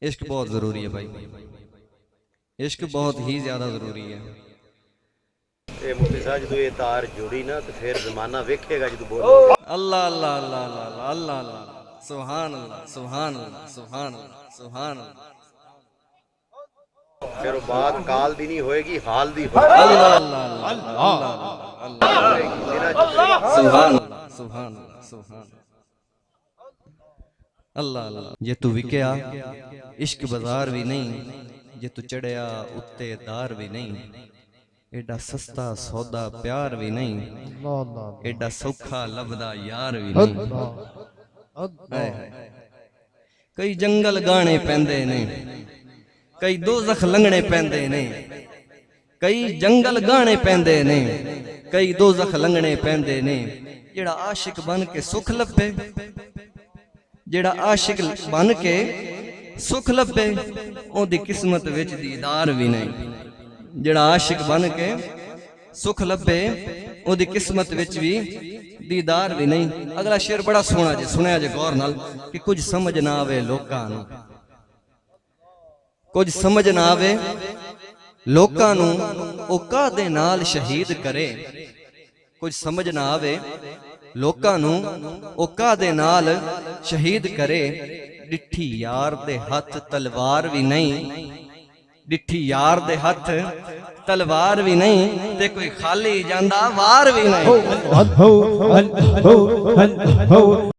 इश्क बहुत जरूरी है भाई, इश्क बहुत ही ज्यादा जरूरी है। ਇਹ ਮੁਫਤੀ ਸਾਹਿਬ ਜਦੋਂ ਇਹ ਤਾਰ ਜੁੜੀ ਨਾ ਤੇ ਫਿਰ ਜ਼ਮਾਨਾ ਵੇਖੇਗਾ ਜਦੋਂ ਬੋਲੋ अल्लाह अल्लाह अल्लाह अल्लाह अल्लाह अल्लाह सुभान अल्लाह सुभान अल्लाह सुभान अल्लाह सुभान अल्लाह। ਫਿਰ ਉਹ ਬਾਤ ਕਾਲ ਦੀ ਨਹੀਂ ਹੋਏਗੀ, ਹਾਲ ਦੀ ਹੋਏਗੀ। अल्लाह अल्लाह अल्लाह अल्लाह सुभान अल्लाह सुभान अल्लाह सुभान अल्लाह अल्लाह। जे तू विकया इश्क बाजार भी नहीं, जे तू चढ़िया उत्ते दार भी नहीं, एडा सस्ता सौदा प्यार भी नहीं, एडा सौखा लभदा यार भी नहीं। कई जंगल गाने पैंदे ने, कई दोज़ख लंघने पैंदे ने, कई जंगल गाने पैंदे ने, कई दोज़ख लंघने पैंदे ने। जेड़ा आशिक बन के सुख लभे, जेड़ा आशिक बन के सुख लभे ओदी किस्मत विच दीदार भी नहीं। जेड़ा आशिक बन के सुख लभे ओदी किस्मत विच भी दीदार भी नहीं। अगला शेर बड़ा सोहना जे, सुनिया जे गौर नाल कि कुछ समझ ना आवे लोकां नूं, कुछ समझ ना आवे लोकां नूं ओ कादे नाल शहीद करे। कुछ समझ ना आवे लोकां नूं ओ कादे नाल शहीद करे। डिठी यार दे हथ तलवार भी नहीं, डिठी यार दे हथ तलवार भी नहीं, ते कोई खाली जांदा वार भी नहीं।